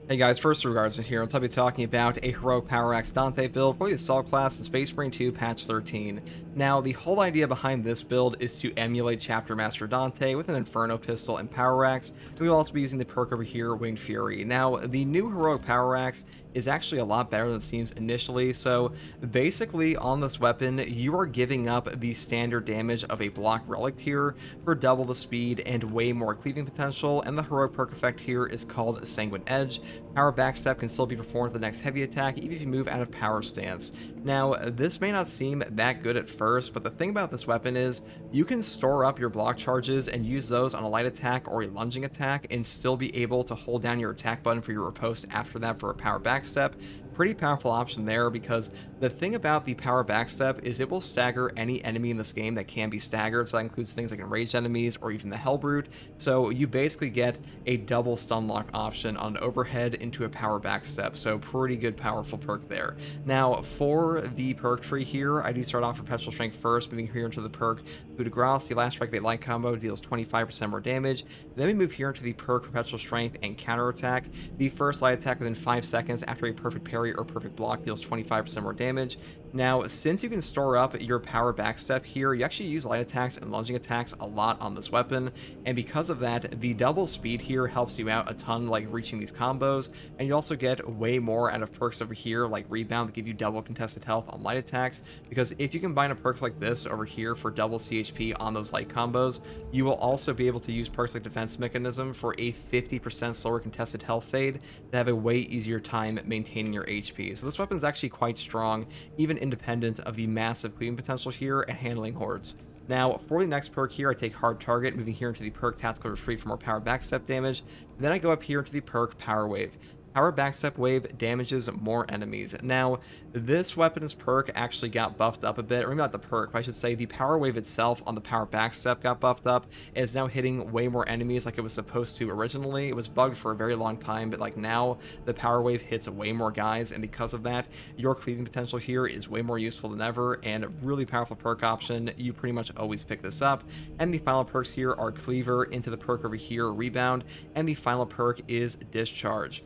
Hey guys, first regards in here, I'll be talking about a heroic Power Axe Dante build for the Assault class in Space Marine 2 patch 13. Now, the whole idea behind this build is to emulate Chapter Master Dante with an Inferno Pistol and Power Axe, and we'll also be using the perk over here, Winged Fury. Now, the new heroic Power Axe is actually a lot better than it seems initially, so basically on this weapon, you are giving up the standard damage of a block relic here for double the speed and way more cleaving potential, and the heroic perk effect here is called Sanguine Edge. Power backstep can still be performed with the next heavy attack, even if you move out of power stance. Now, this may not seem that good at first, but the thing about this weapon is you can store up your block charges and use those on a light attack or a lunging attack and still be able to hold down your attack button for your riposte after that for a power backstep. Pretty powerful option there, because the thing about the power backstep is it will stagger any enemy in this game that can be staggered, so that includes things like enraged enemies or even the Hellbrute. So you basically get a double stun lock option on an overhead into a power backstep, so pretty good powerful perk there. Now for the perk tree here, I do start off with Perpetual Strength first, moving here into the perk Coup de Grace. The last strike of a light combo deals 25% more damage. Then we move here into the perk Perpetual Strength and counter attack. The first light attack within 5 seconds after a perfect parry or perfect block deals 25% more damage. Now, since you can store up your power backstep here, you actually use light attacks and lunging attacks a lot on this weapon, and because of that, the double speed here helps you out a ton, like reaching these combos, and you also get way more out of perks over here, like Rebound, that give you double contested health on light attacks, because if you combine a perk like this over here for double CHP on those light combos, you will also be able to use perks like Defense Mechanism for a 50% slower contested health fade to have a way easier time maintaining your HP. So this weapon is actually quite strong, even independent of the massive cleaving potential here and handling hordes. Now, for the next perk here, I take Hard Target, moving here into the perk Tactical Retreat for more power backstep damage. Then I go up here into the perk Power Wave. Power Backstep Wave damages more enemies. Now, this weapon's perk actually got buffed up a bit, or maybe not the perk, but I should say the Power Wave itself on the Power Backstep got buffed up. It is now hitting way more enemies like it was supposed to originally. It was bugged for a very long time, but like now the Power Wave hits way more guys, and because of that, your cleaving potential here is way more useful than ever, and a really powerful perk option. You pretty much always pick this up. And the final perks here are Cleaver, into the perk over here, Rebound, and the final perk is Discharge.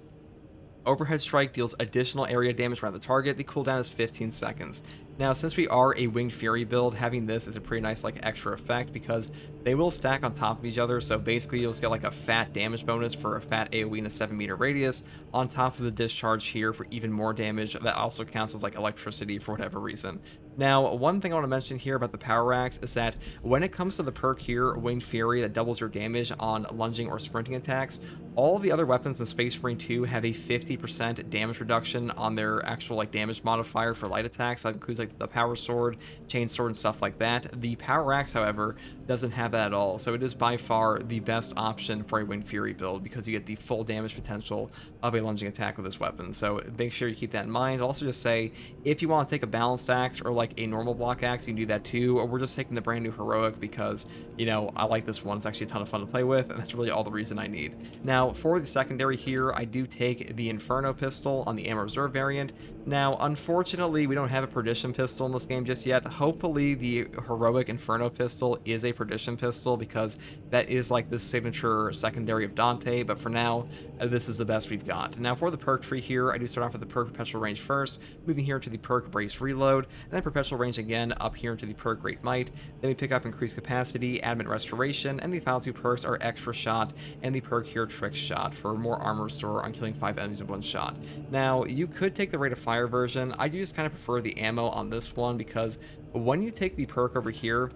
Overhead Strike deals additional area damage around the target. The cooldown is 15 seconds. Now, since we are a Winged Fury build, having this is a pretty nice like extra effect, because they will stack on top of each other. So basically you'll just get like a fat damage bonus for a fat AoE in a 7-meter radius on top of the discharge here for even more damage. That also counts as like electricity for whatever reason. Now, one thing I want to mention here about the Power Axe is that when it comes to the perk here, Winged Fury, that doubles your damage on lunging or sprinting attacks, all the other weapons in Space Marine 2 have a 50% damage reduction on their actual like damage modifier for light attacks. That includes like the Power Sword, Chain Sword, and stuff like that. The Power Axe, however, doesn't have that at all, so it is by far the best option for a Winged Fury build, because you get the full damage potential of a lunging attack with this weapon. So make sure you keep that in mind. I'll also just say, if you want to take a balanced axe or like a normal block axe, you can do that too, or we're just taking the brand new heroic because, you know, I like this one. It's actually a ton of fun to play with, and that's really all the reason I need. Now, for the secondary here, I do take the Inferno pistol on the Ammo Reserve variant. Now, unfortunately, we don't have a Perdition pistol in this game just yet. Hopefully, the heroic Inferno pistol is a Perdition pistol, because that is like the signature secondary of Dante, but for now, this is the best we've got. Now, for the perk tree here, I do start off with the perk Perpetual Range first, moving here to the perk Brace Reload, and then Perpetual Range again up here into the perk Great Might. Then we pick up Increased Capacity, Adamant Restoration, and the final two perks are Extra Shot and the perk here Trick Shot for more armor restore on killing 5 enemies with 1 shot. Now, you could take the Rate of Fire version. I do just kind of prefer the ammo on this one, because when you take the perk over here,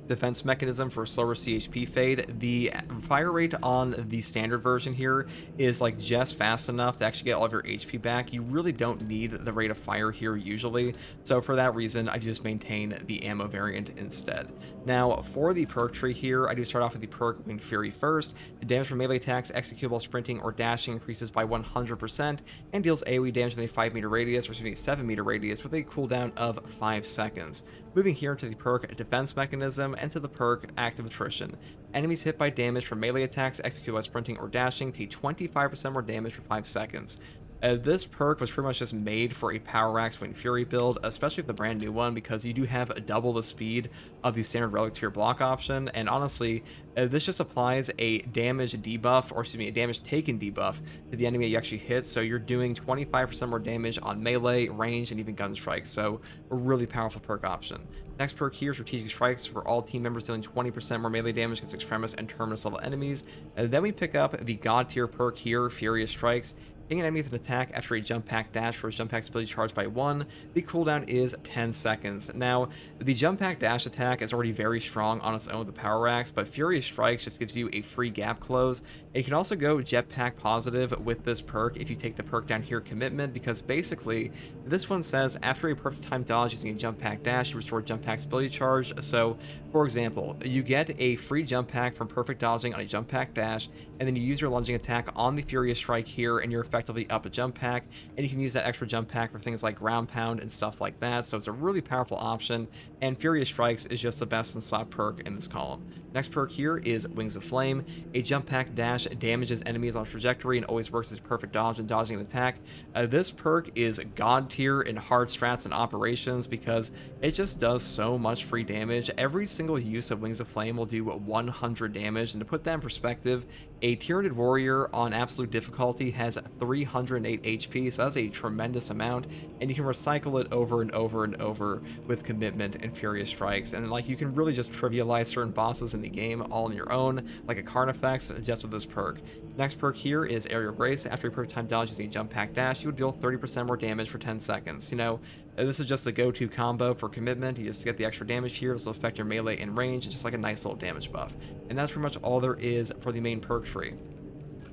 Defense Mechanism for slower CHP fade, the fire rate on the standard version here is like just fast enough to actually get all of your HP back. You really don't need the rate of fire here usually, so for that reason I just maintain the ammo variant instead. Now, for the perk tree here, I do start off with the perk Winged Fury first. The damage from melee attacks executed while sprinting or dashing increases by 100% and deals AoE damage within a 5-meter radius, or excuse me, 7-meter radius, with a cooldown of 5 seconds. Moving here into the perk Defense Mechanism and to the perk Active Attrition. Enemies hit by damage from melee attacks executed while sprinting or dashing take 25% more damage for 5 seconds. This perk was pretty much just made for a Power Axe Wind Fury build, especially with the brand new one, because you do have double the speed of the standard Relic Tier block option. And honestly, this just applies a damage debuff, or excuse me, a damage taken debuff to the enemy you actually hit. So you're doing 25% more damage on melee, range, and even gun strikes. So a really powerful perk option. Next perk here, Strategic Strikes, for all team members dealing 20% more melee damage against Extremis and Terminus level enemies. And then we pick up the God tier perk here, Furious Strikes. Hitting an enemy with an attack after a jump pack dash for his jump pack ability charged by 1. The cooldown is 10 seconds. Now, the jump pack dash attack is already very strong on its own with the Power Axe, but Furious Strikes just gives you a free gap close. And you can also go jetpack positive with this perk if you take the perk down here, Commitment, because basically this one says after a perfect time dodge using a jump pack dash, you restore jump pack's ability charge. So, for example, you get a free jump pack from perfect dodging on a jump pack dash, and then you use your lunging attack on the Furious Strike here, and you're effectively up a jump pack, and you can use that extra jump pack for things like ground pound and stuff like that. So it's a really powerful option, and Furious Strikes is just the best in slot perk in this column. Next perk here is Wings of Flame. A jump pack dash damages enemies on a trajectory and always works as perfect dodge and dodging an attack. This perk is god tier in hard strats and operations because it just does so much free damage. Every single use of Wings of Flame will do 100 damage, and to put that in perspective, a Tyranid Warrior on absolute difficulty has 308 HP, so that's a tremendous amount, and you can recycle it over and over and over with Commitment and Furious Strikes, and like you can really just trivialize certain bosses in the game all on your own, like a Carnifex, just with this perk. Next perk here is Aerial Grace. After a perfect time dodge using a jump pack dash, you will deal 30% more damage for 10 seconds. You know, this is just the go-to combo for Commitment. You just get the extra damage here. This will affect your melee and range, just like a nice little damage buff. And that's pretty much all there is for the main perk tree.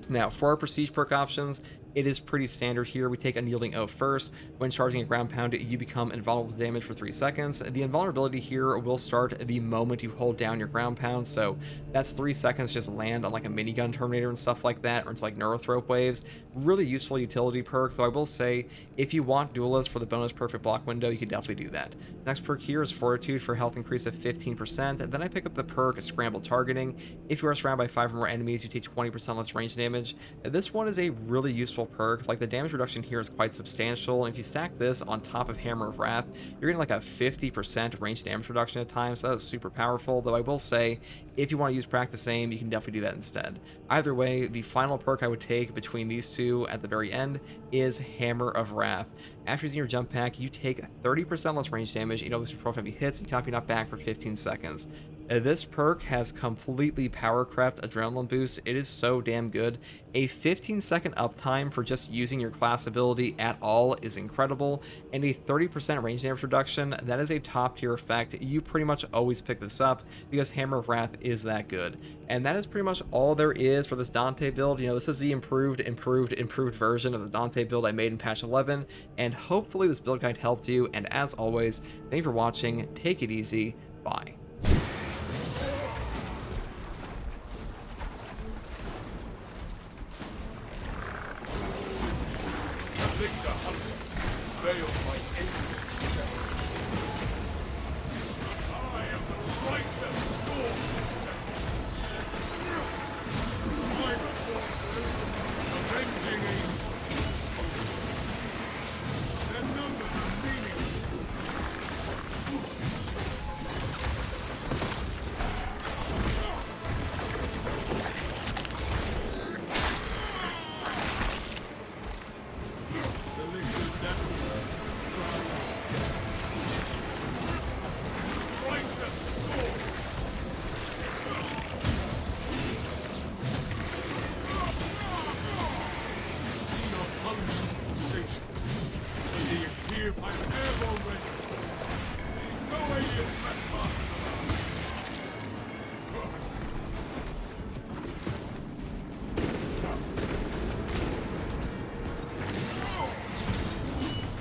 Now, for our Prestige perk options, it is pretty standard here. We take Unyielding Oath first. When charging a ground pound, you become invulnerable to damage for 3 seconds. The invulnerability here will start the moment you hold down your ground pound, so that's 3 seconds just land on like a minigun terminator and stuff like that, or into like Neurothrope waves. Really useful utility perk, though I will say, if you want Duelist for the bonus perfect block window, you can definitely do that. Next perk here is Fortitude for health increase of 15%. Then I pick up the perk Scramble Targeting. If you are surrounded by 5 or more enemies, you take 20% less range damage. This one is a really useful perk. Like, the damage reduction here is quite substantial, and if you stack this on top of Hammer of Wrath, you're getting like a 50% range damage reduction at times, so that is super powerful. Though I will say, if you want to use Practice Aim, you can definitely do that instead. Either way, the final perk I would take between these two at the very end is Hammer of Wrath. After using your jump pack, you take 30% less range damage, you know, this control heavy hits, and cannot be knocked back for 15 seconds. This perk has completely power crept adrenaline boost. It is so damn good. A 15-second uptime for just using your class ability at all is incredible, and a 30% range damage reduction, that is a top tier effect. You pretty much always pick this up because Hammer of Wrath is that good. And that is pretty much all there is for this Dante build. You know, this is the improved version of the Dante build I made in patch 11, and hopefully this build guide helped you. And as always, thank you for watching. Take it easy. Bye. Victor Hudson, veiled by ancient step. I am the righteous storm. Survivor forces, avenging angels. Their numbers are meaningless.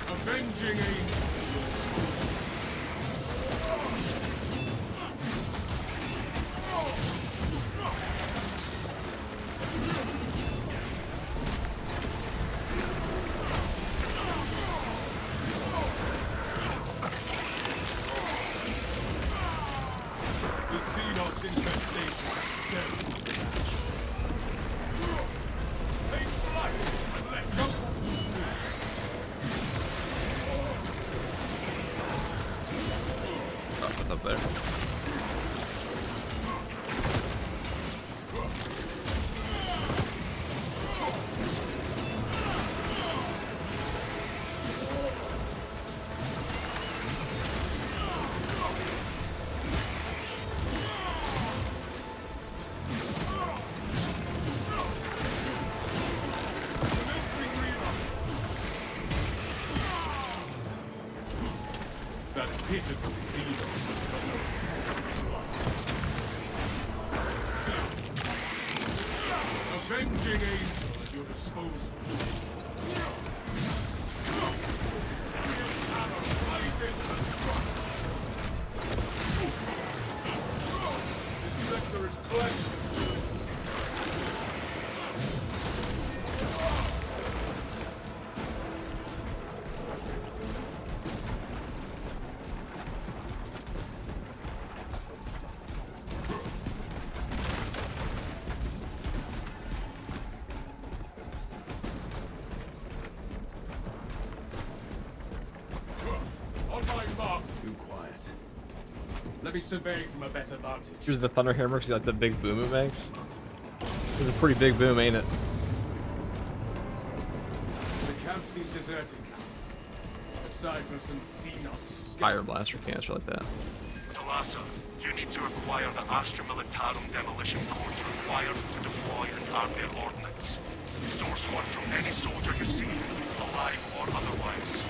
Avenging angels. there. That pitiful Xenos. Avenging angel at your disposal. This sector is cleansed. On my mark. Too quiet. Let me survey from a better vantage. Here's the thunder hammer, because you like the big boom it makes. It's a pretty big boom, ain't it? The camp seems deserted, Captain. Aside from some Xenos. Fire blaster cancer like that. Talassa, you need to acquire the Astra Militarum demolition codes required to deploy and arm their ordnance. Source one from any soldier you see, alive or otherwise.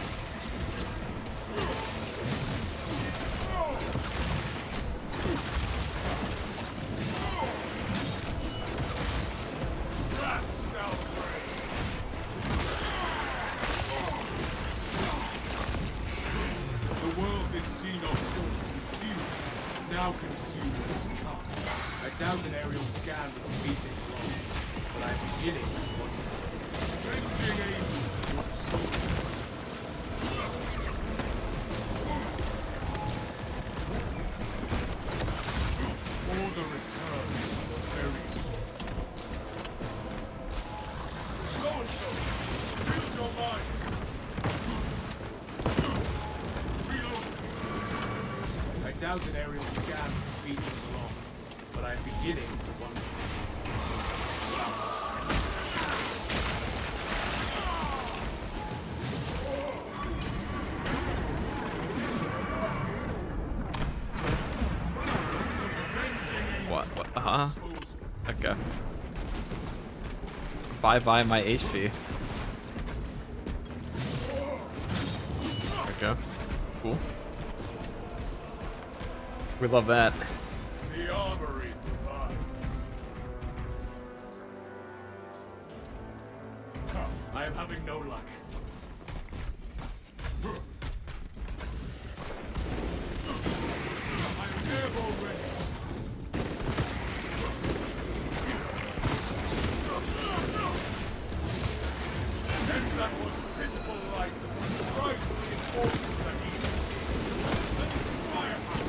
The world is Xenos sought to consume, now consumed has come. I doubt an aerial scan would speed this along, but I'm beginning to wonder. Avenging angel, your disposal. Order returns very soon. So-and-so, build your minds. I doubt an aerial scan would speed this along, but I'm beginning to wonder. What? Okay. Bye my HP. Okay. Cool. We love that. The armory provides. I am having no luck. I am airborne ready. End that one's pitiful life. Right reinforcements are needed. Let the fire happen.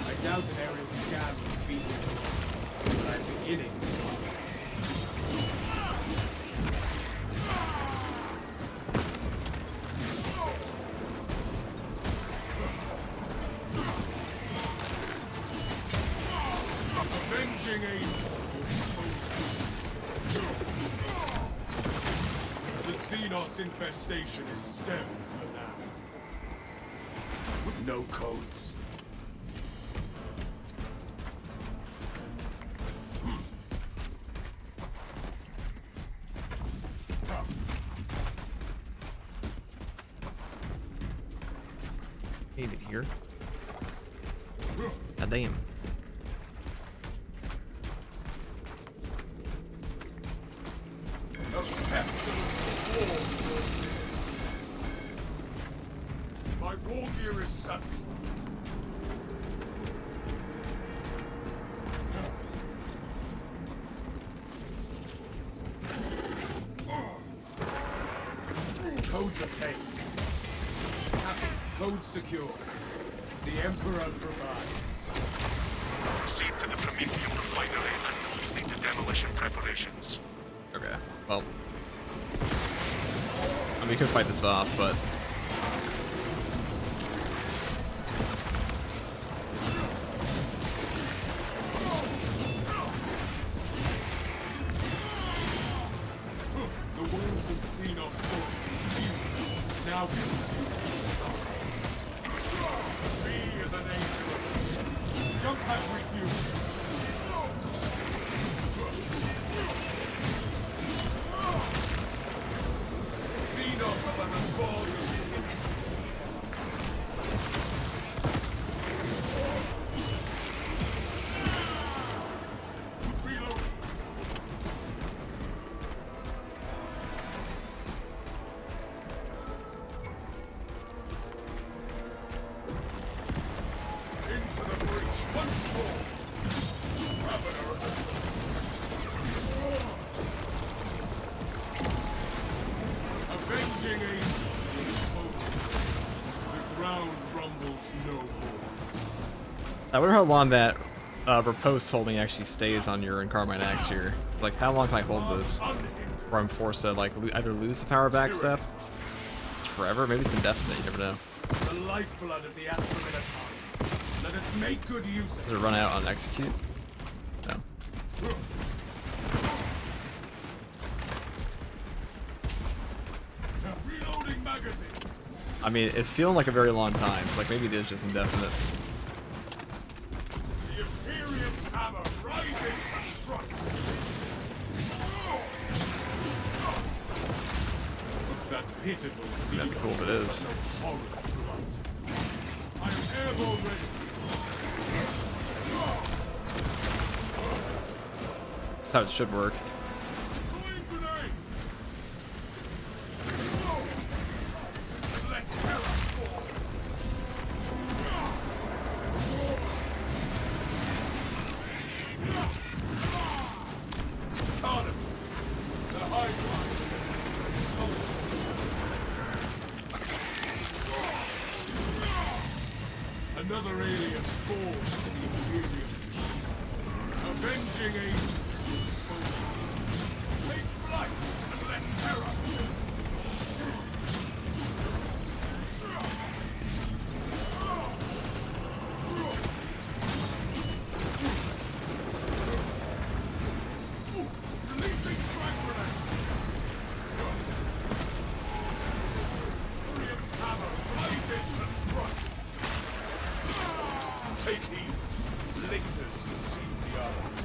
I doubt an aerial scan will speed this along, but I'm beginning to wonder. Avenging angel at your disposal. The Xenos infestation is stemmed for now. No codes. Aim it here. God damn. A pestilent swarm grows near. My war gear is satisfied. Codes obtained. Captain, codes secure. The Emperor provides. Proceed to the Prometheum refinery and complete the demolition preparations. Okay. Well, could fight this off, but The wound between our swords concealed, now concealed. Free as an angel. Jump back with you. Xenos of an unborn. Reload. Into the breach once more. Governor of the avenging angel is spoken. The ground rumbles no more. I wonder how long that riposte holding actually stays on your Carmine Axe here. Like, how long can I hold this? Where I'm forced to, like, either lose the power back step forever? Maybe it's indefinite, you never know. The lifeblood of the Astra Minotaur. Let us make good use of Does it run out on execute? No. it. Reloading magazine. I mean, it's feeling like a very long time. So, like, maybe it is just indefinite. The Imperium's hammer rises to strike. That pitiful sea That'd be cool if it is. no horror throughout. I am airborne ready. That's how it should work. Throwing grenade. Let terror fall. Carnival. The high line. Another alien forged to the Imperium's shield. Avenging angel. Exposure. Take flight and let terror. Releasing frag grenade. Imperium's hammer rises to strike. Take heed. Lictors deceive the others.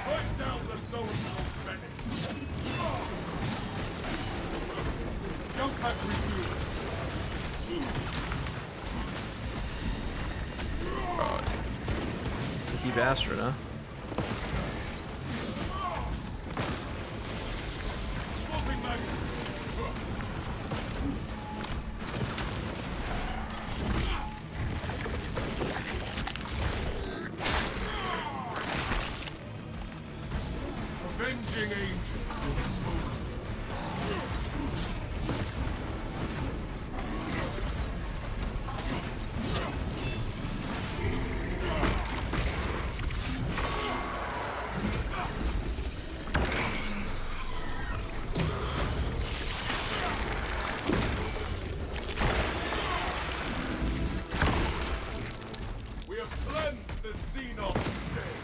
Strike down the social menace. Jump back refuel. Keep Astrid, huh? Swapping magazine. Avenging angel exposed. We have cleansed the Xenos state.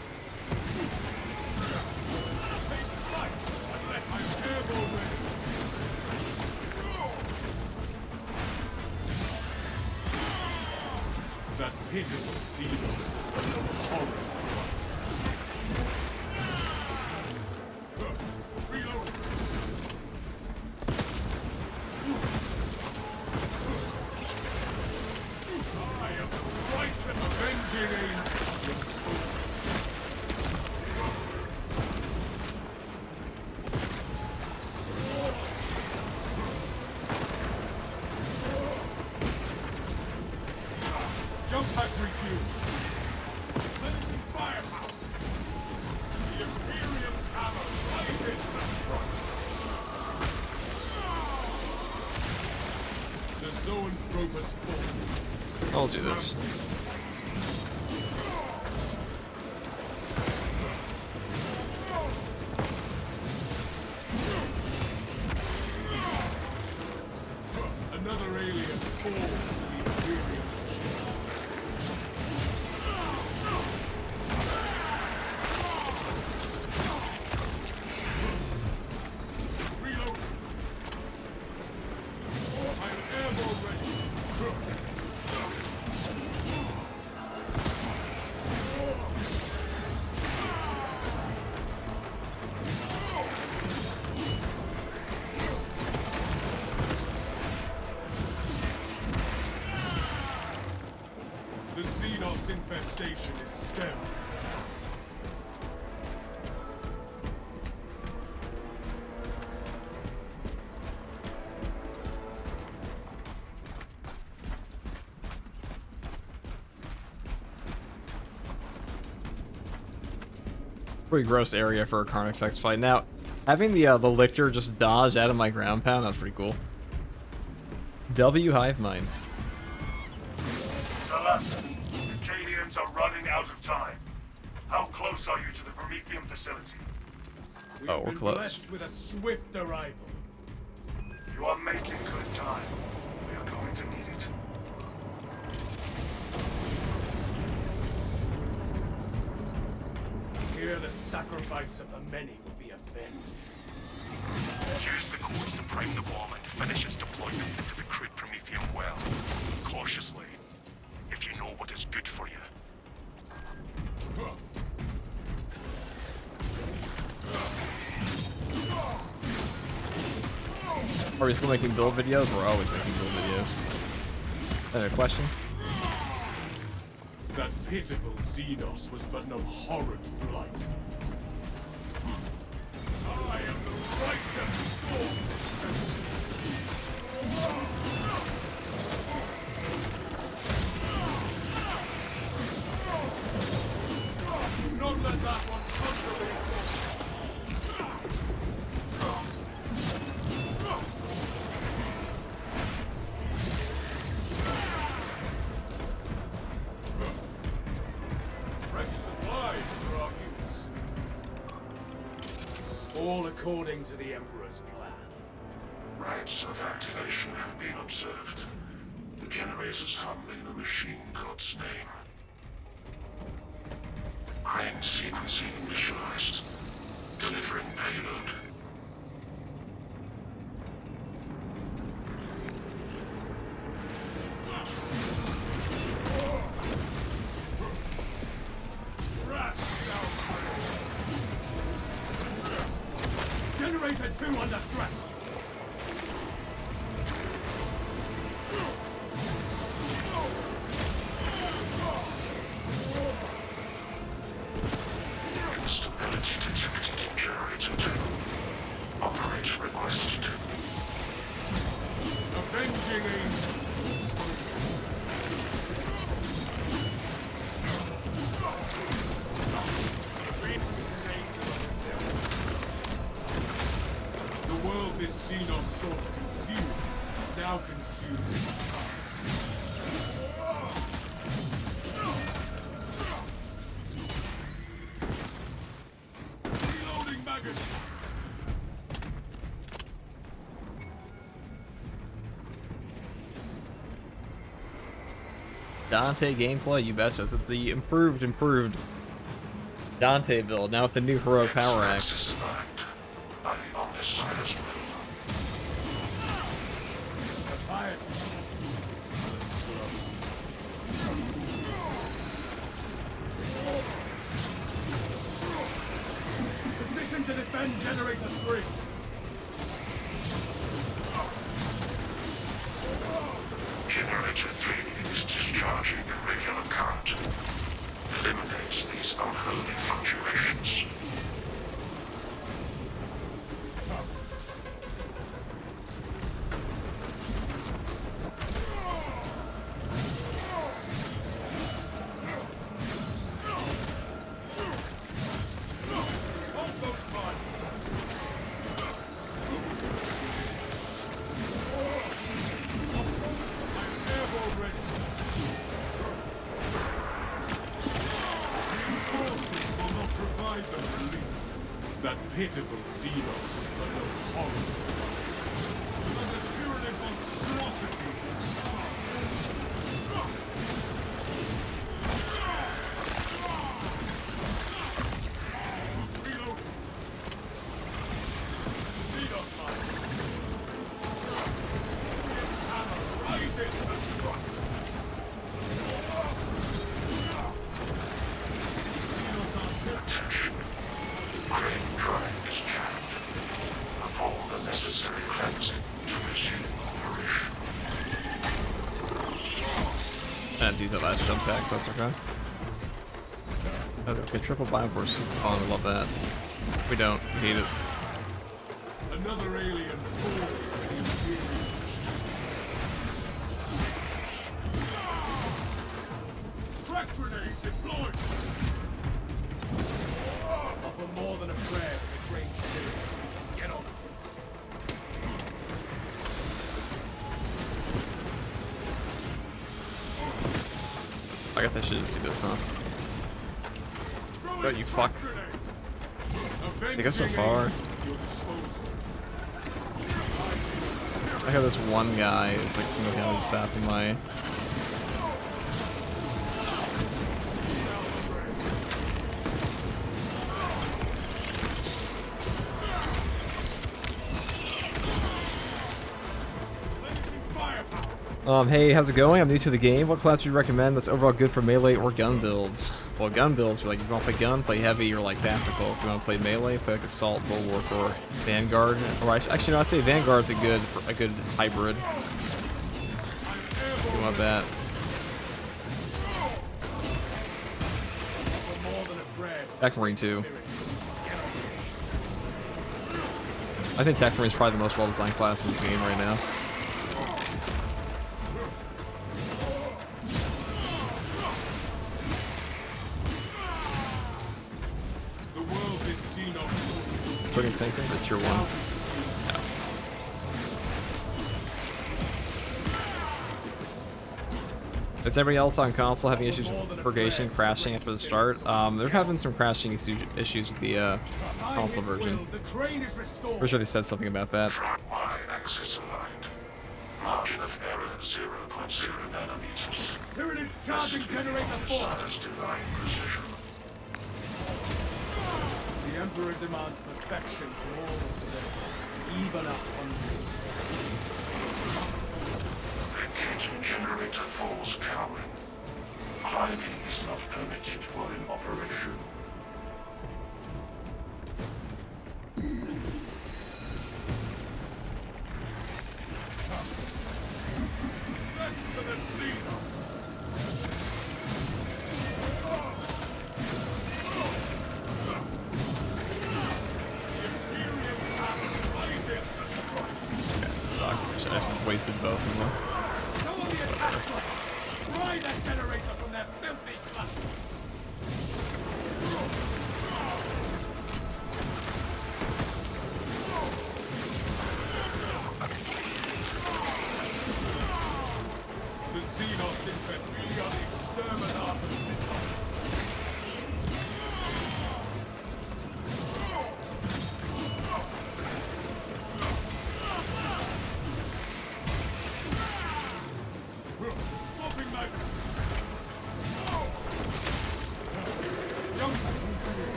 Take flight and let my airborne ready. That pitiful Xenos has become horrible. Reload. I am the right and avenging angel. Exposed. Jump pack refuel. Limited firepower. The Imperium's hammer rises to strike. The Zoanthropus fall. I'll do this. Another alien falls to the Imperium's charge. Reload! I'm airborne ready. The Xenos infestation is stemmed. Pretty gross area for a Carnifex fight. Now, having the Lictor just dodge out of my ground pound, that's pretty cool. W Hive Mind. Alas, the Cadians are running out of time. How close are you to the Prometheum facility? We've Oh, we're been close. blessed with a swift arrival. You are making good time. We are going to need it. Here the sacrifice of the many will be avenged. Use the codes to prime the bomb and finish its deployment into the crude Prometheum well. Cautiously. If you know what is good for you. Are we still making build videos? We're always making build videos. Any question? That pitiful Xenos was but an abhorrent blight. I am the righteous storm. Do not let that one conquer me. Fresh supplies for our use. All according to the Emperor's plan. Rites of activation have been observed. The generators handling the machine god's name. Crane sequencing initialized. Delivering payload. Generator 2 under threat! Instability detected in generator 2. Operator requested. Avenging Angel! The world this Xenos sought to consume, now consumes its parts. Reloading magazine! Dante gameplay, you betcha. It's the improved Dante build, now with the new Hero Power Axe. Designed by the Omnissiah's will. The fires. Position to defend Generator 3. Generator 3 is discharging a regular current. Eliminates these unholy fluctuations. Almost mine. Airborne ready. Reinforcements will not provide them relief. That pitiful Xenos was but no horror. It was a tyrannic monstrosity. had to use that last jump pack, that's okay. Oh, okay, triple Bible super fun, I love that. We don't, we hate it. Another alien falls to the Imperial. Crack grenade deployed! Offer more than a prayer to the great spirits. Get on with this. I guess I should just do this, huh? Oh, you fuck. They go so far. I have this one guy is like single-handedly stopping my... Hey, how's it going? I'm new to the game. What class would you recommend that's overall good for melee or gun builds? Well, gun builds, like, if you want to play gun, play heavy, or like tactical. If you want to play melee, play like Assault, Bulwark, or Vanguard. Or actually, no, I'd say Vanguard's a good hybrid. If you want that. Tech Marine too. I think Tech Marine is probably the most well-designed class in this game right now. Doing the same thing, but tier 1. Yeah. Is everybody else on console having issues with purgation, crashing after the start? They're having some crashing issues with the console version. Pretty sure they said something about that. Track y-axis aligned. Margin of error 0.0 nanometers. Pyramid's charging generator 4. Divine precision. The Emperor demands perfection from all who serve, even up on you. Vacating generator falls cowering. Climbing is not permitted while in operation. Back to the Xenos! I just wasted both of them. Go on the attack front! Pry that generator from their filthy clutch! The Xenos infantry are the exterminators.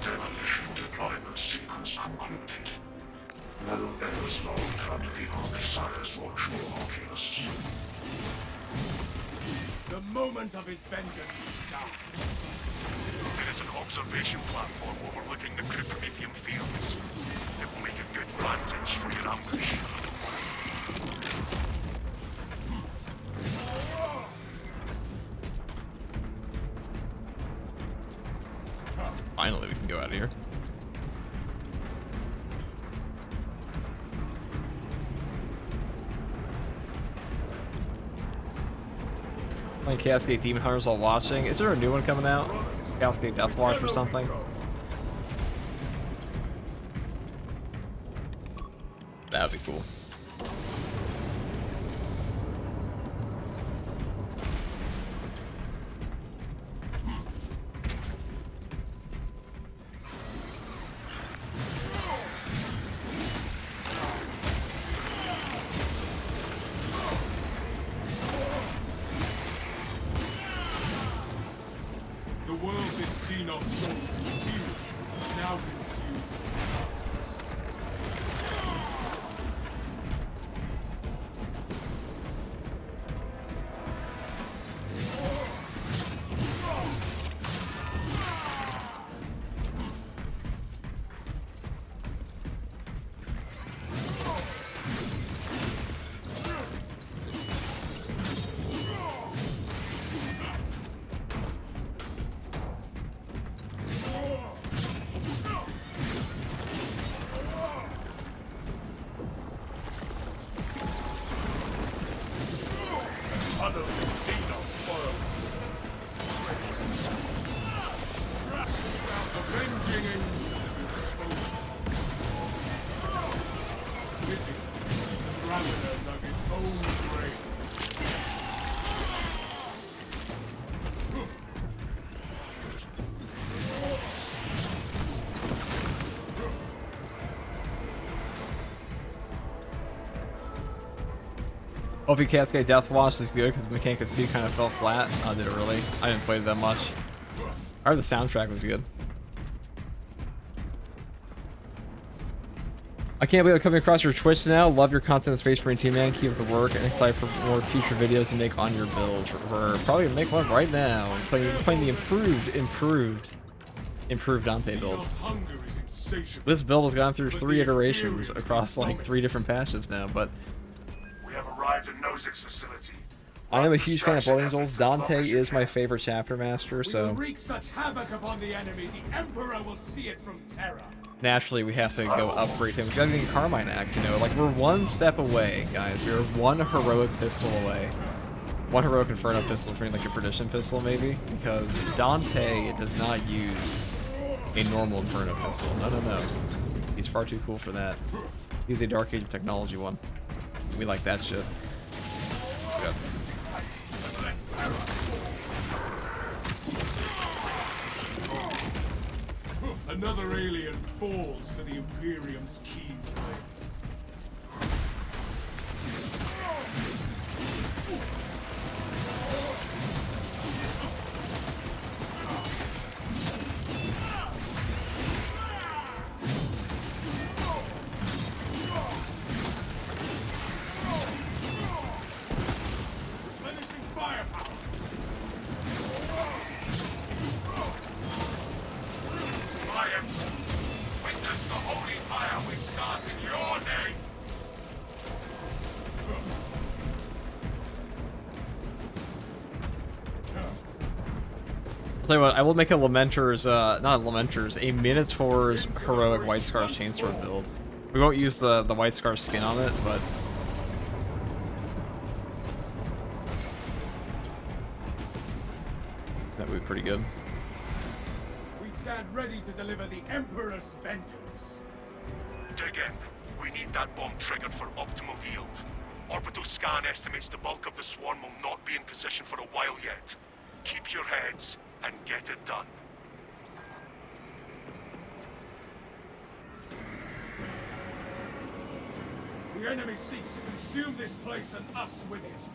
Demolition deployment sequence concluded. No errors logged under the Arcsire's watchful oculus. The moment of his vengeance is now. There is an observation platform overlooking the Promethium fields. It will make a good vantage for your ambush. Finally, we can go out of here. Playing Cascade Demon Hunters while watching. Is there a new one coming out? Cascade Deathwatch or something? That would be cool. The world is Xenos souls consumed, now consumes its governor dug his own grave. Opie Cat's Gate Death Watch is good because Mechanic of C kind of fell flat. Oh, did it really? I didn't play it that much. I heard the soundtrack was good. I can't believe I'm coming across your Twitch now. Love your content, Space Marine Team Man. Keep up the work and excited for more future videos you make on your build. We're probably gonna make one right now. I'm playing the improved Dante build. Xenos hunger is insatiable. This build has gone through 3 iterations across like 3 different patches now, but We have arrived at Nozik's facility. I am a huge fan of Blood Angels. Dante is my favorite chapter master, We will so wreak such havoc upon the enemy, the Emperor will see it from Terra. naturally we have to go upgrade him. We gotta get Carmine Axe, you know, like we're 1 step away, guys. We're 1 heroic pistol away. 1 heroic Inferno pistol, turning like a Perdition pistol maybe, because Dante does not use a normal Inferno pistol. No. He's far too cool for that. He's a Dark Age of Technology one. We like that shit. Yep. Another alien falls to the Imperium's keen blade. Replenishing firepower. Fire! Witness the holy fire we start in your name! I'll tell you what, I will make a Lamentor's, not a Lamentor's, a Minotaur's heroic White Scarf Chainsword build. We won't use the White Scarf skin on it, but that would be pretty good. We stand ready to deliver the Emperor's vengeance. Dig in. We need that bomb triggered for optimal yield. Orbital scan estimates the bulk of the swarm will not be in position for a while yet. Keep your heads and get it done. The enemy seeks to consume this place and us with it.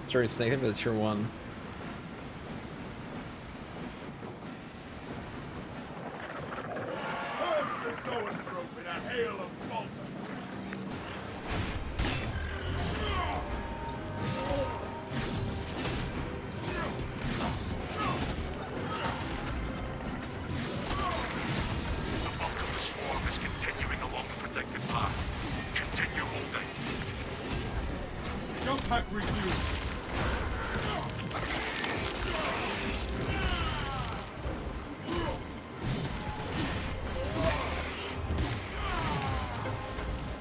Sorry, Snake, I think it's tier 1. Purge the zoanthrope in a hail of bolter. The bulk of the swarm is continuing along the predicted path. Continue holding. Jump pack review.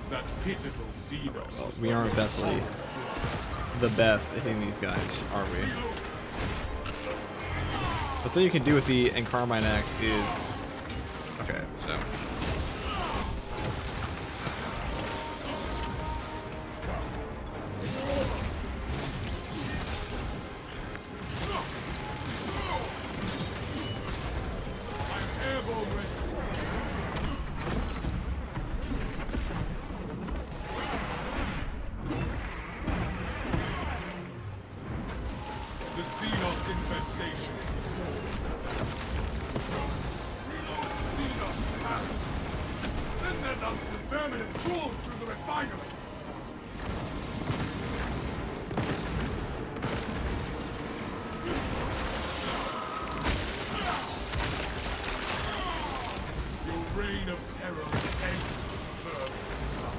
That pitiful Xenos. Well, we aren't exactly the best at hitting these guys, are we? What's thing you can do with the Carmine Axe is... Okay, so... I'm airborne ready. The Xenos infestation. Reload Xenos pass. Send them out the vermin and tools through the refinery. Your reign of terror ends, vermin son.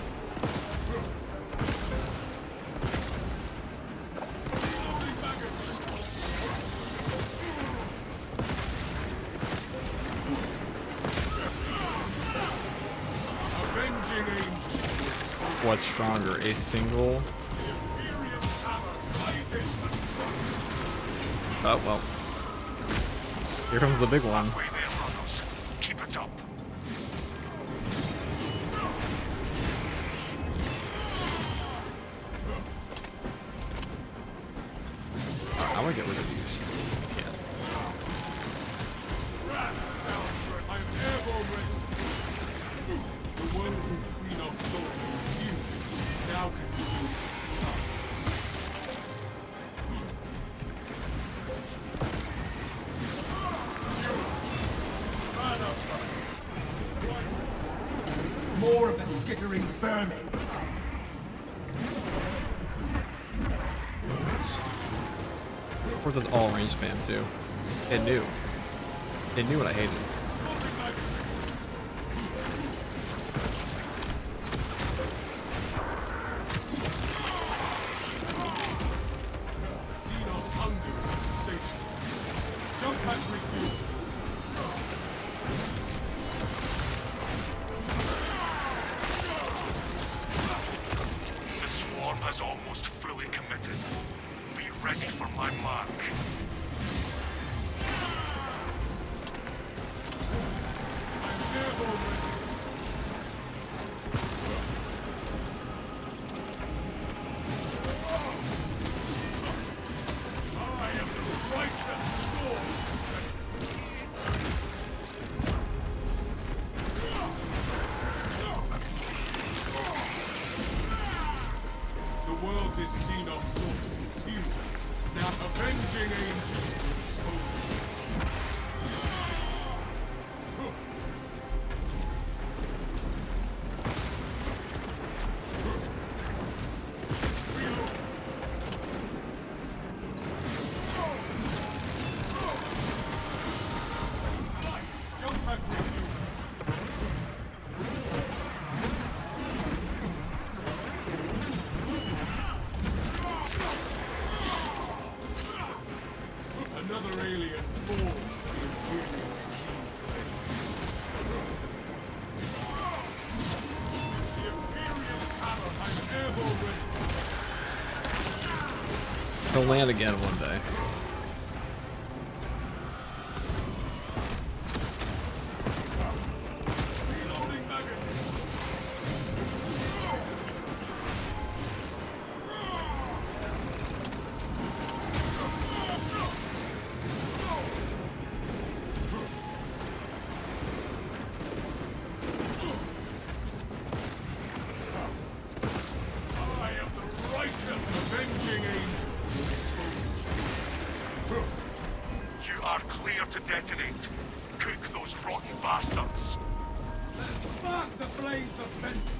Reloading magazine. Avenging angel. What's stronger, a single... Imperium's hammer rises to strike. Oh, well. Here comes the big one. Halfway there, brother. I want to get rid of these. I can't. I am airborne ready. The world between our souls consumed, now consumes its tongue. More of the skittering vermin. Of course, it's all range spam too. It knew. It knew what I hated. Xenos hunger is insatiable. Jump back refused. The swarm has almost fully committed. Be ready for my mark. I'm airborne ready. I am the righteous sword. The world is Xenos sought to consume. Now avenging angel will expose it. Jump back refused. Another alien falls to the Imperial's keen blade. The Imperial's hammer. I'm airborne ready. He'll land again one day. Reloading magazine. I am the righteous avenging angel who exposes it. You are clear to detonate. Cook those rotten bastards. Let us spark the flames of vengeance.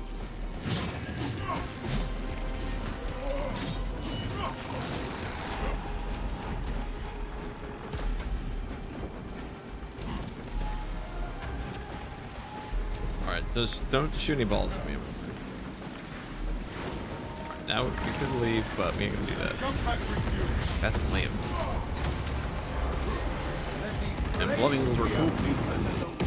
Alright, just don't shoot any balls at me. Alright, now we could leave, but we ain't gonna do that. Jump back refused. That's lame. Let these And bloody flames over. be our alone.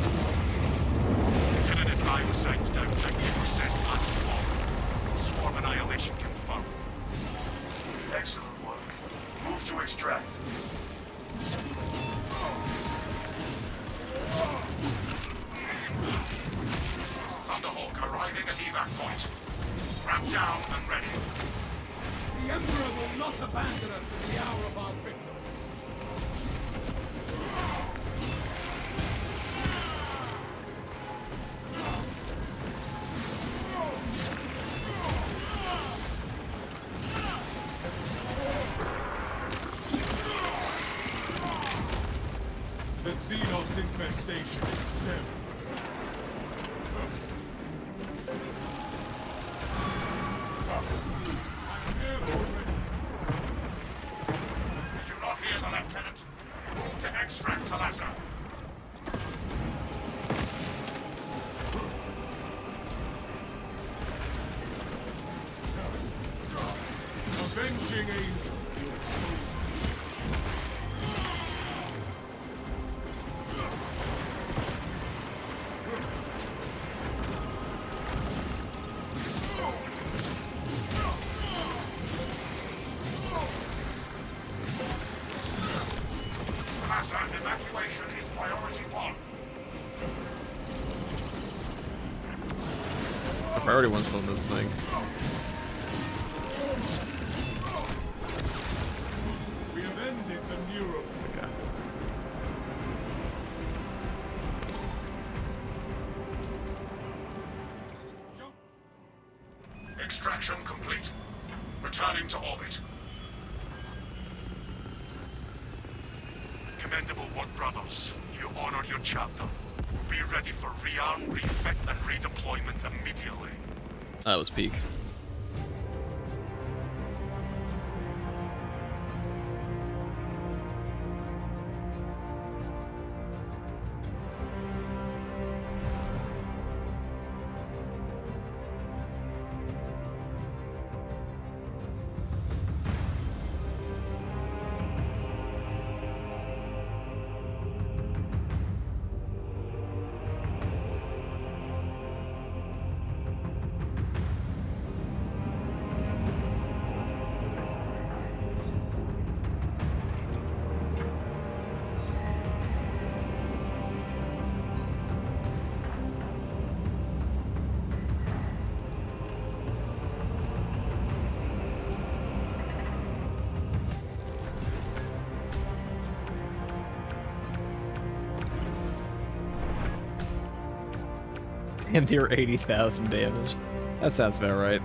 Lieutenant biocides down 50% and falling. Swarm annihilation confirmed. Excellent work. Move to extract. Thunderhawk arriving at evac point. Ramp down and ready. The Emperor will not abandon us in the hour of our victory. The Xenos infestation is stemmed. I'm airborne ready. Do not hear the lieutenant. Move to extract Talassa. Avenging angel will expose it. Talassa evacuation is priority one. The priority one's still in this thing. We have ended Extraction complete. Returning to orbit. Commendable work, brothers. You honored your chapter. Be ready for rearm, refit, and redeployment immediately. That was peak. And they're 80,000 damage. That sounds about right.